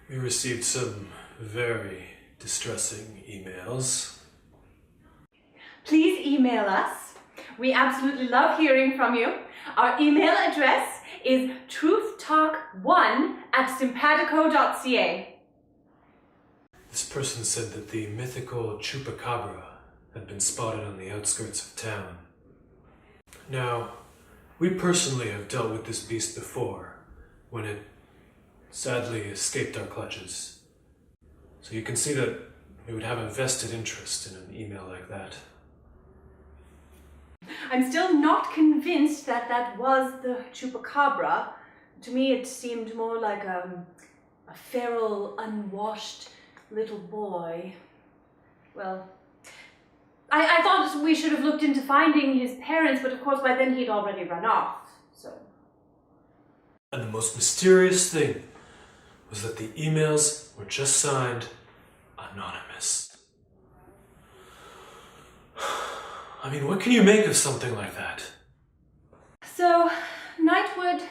We received some very distressing emails. Please email us. We absolutely love hearing from you. Our email address is truthtalk1@simpatico.ca. This person said that the mythical Chupacabra had been spotted on the outskirts of town. Now, we personally have dealt with this beast before, when it sadly escaped our clutches. So you can see that we would have a vested interest in an email like that. I'm still not convinced that that was the Chupacabra. To me, it seemed more like a feral, unwashed little boy. Well, I thought we should have looked into finding his parents, but of course by then he'd already run off, so. And the most mysterious thing was that the emails were just signed anonymous. I mean, what can you make of something like that? So, Nightwood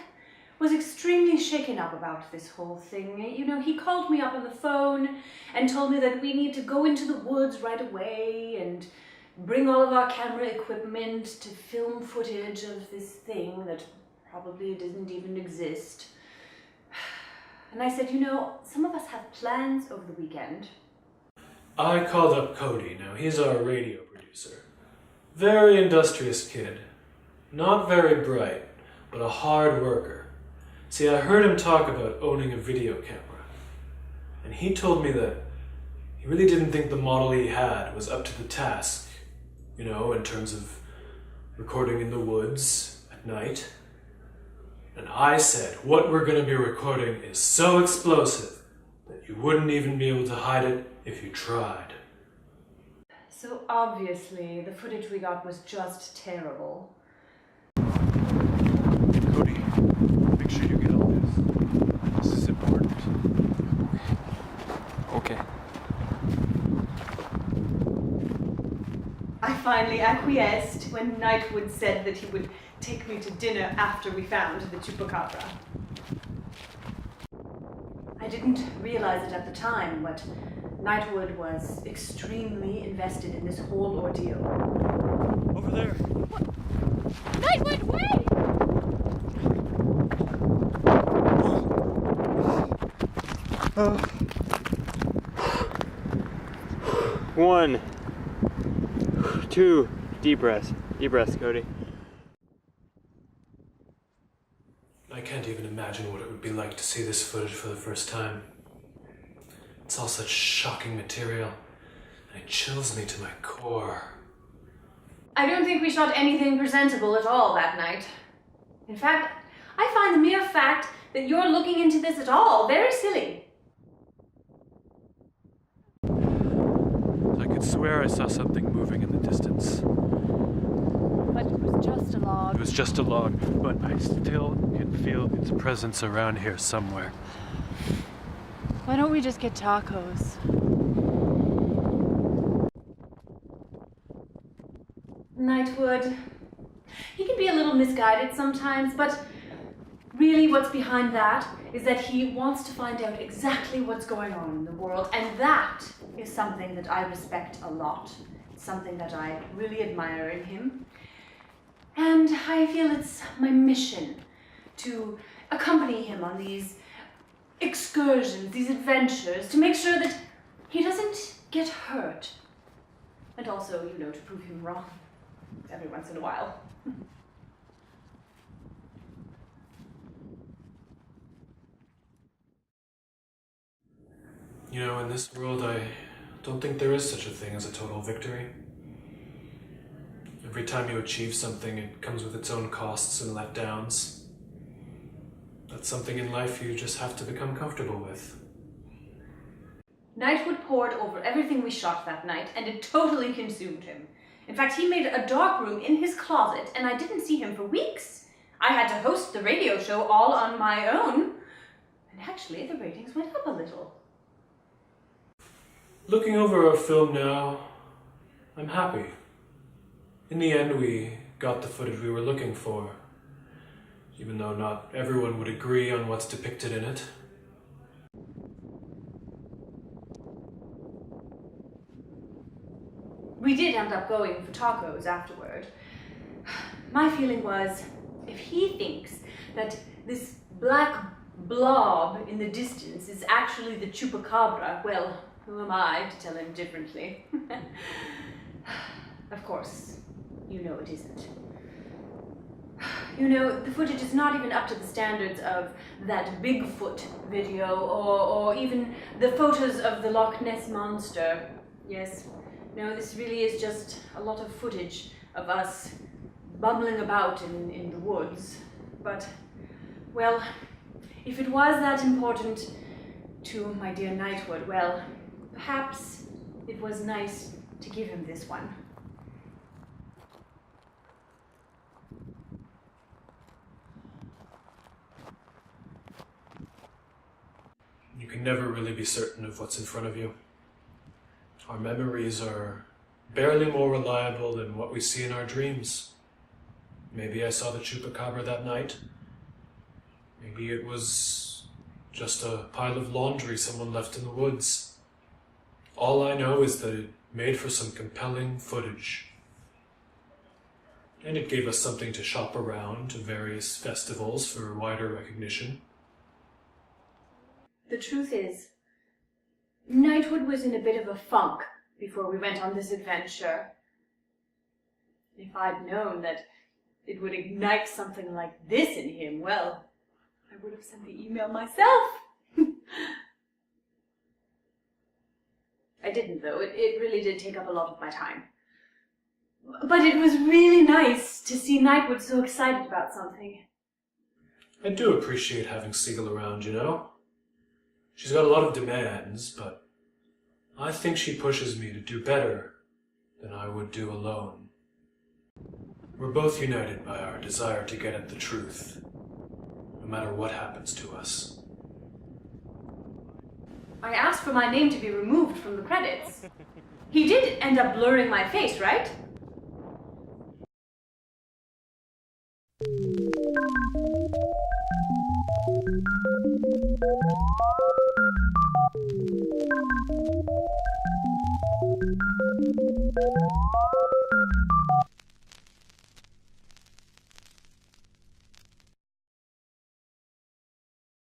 was extremely shaken up about this whole thing. You know, he called me up on the phone and told me that we need to go into the woods right away and bring all of our camera equipment to film footage of this thing that probably didn't even exist. And I said, you know, some of us have plans over the weekend. I called up Cody. Now, he's our radio producer. Very industrious kid. Not very bright, but a hard worker. See, I heard him talk about owning a video camera. And he told me that he really didn't think the model he had was up to the task. You know, in terms of recording in the woods at night. And I said, what we're going to be recording is so explosive that you wouldn't even be able to hide it if you tried. So obviously, the footage we got was just terrible. Cody, make sure you get all this. This is important. Okay. I finally acquiesced when Nightwood said that he would take me to dinner after we found the Chupacabra. I didn't realize it at the time, but Nightwood was extremely invested in this whole ordeal. Over there. What? Nightwood, wait! One, two, deep breaths. Deep breaths, Cody. I can't even imagine what it would be like to see this footage for the first time. It's all such shocking material, and it chills me to my core. I don't think we shot anything presentable at all that night. In fact, I find the mere fact that you're looking into this at all very silly. I could swear I saw something moving in the distance. But it was just a log. It was just a log, but I still can feel its presence around here somewhere. Why don't we just get tacos? Nightwood. He can be a little misguided sometimes, but really what's behind that is that he wants to find out exactly what's going on in the world, and that is something that I respect a lot. It's something that I really admire in him. And I feel it's my mission to accompany him on these excursions, these adventures, to make sure that he doesn't get hurt. And also, you know, to prove him wrong every once in a while. You know, in this world, I don't think there is such a thing as a total victory. Every time you achieve something, it comes with its own costs and letdowns. That's something in life you just have to become comfortable with. Nightwood poured over everything we shot that night, and it totally consumed him. In fact, he made a dark room in his closet, and I didn't see him for weeks. I had to host the radio show all on my own, and actually the ratings went up a little. Looking over our film now, I'm happy. In the end, we got the footage we were looking for, even though not everyone would agree on what's depicted in it. end up going for tacos afterward. My feeling was, if he thinks that this black blob in the distance is actually the Chupacabra, well, who am I to tell him differently? Of course, you know it isn't. You know, the footage is not even up to the standards of that Bigfoot video or even the photos of the Loch Ness Monster. Yes, no, this really is just a lot of footage of us bumbling about in the woods. But, well, if it was that important to my dear Knightwood, well, perhaps it was nice to give him this one. You can never really be certain of what's in front of you. Our memories are barely more reliable than what we see in our dreams. Maybe I saw the Chupacabra that night. Maybe it was just a pile of laundry someone left in the woods. All I know is that it made for some compelling footage. And it gave us something to shop around to various festivals for wider recognition. The truth is, Knightwood was in a bit of a funk before we went on this adventure. If I'd known that it would ignite something like this in him, well, I would have sent the email myself. I didn't, though. It really did take up a lot of my time. But it was really nice to see Knightwood so excited about something. I do appreciate having Siegel around, you know? She's got a lot of demands, but I think she pushes me to do better than I would do alone. We're both united by our desire to get at the truth, no matter what happens to us. I asked for my name to be removed from the credits. He did end up blurring my face, right?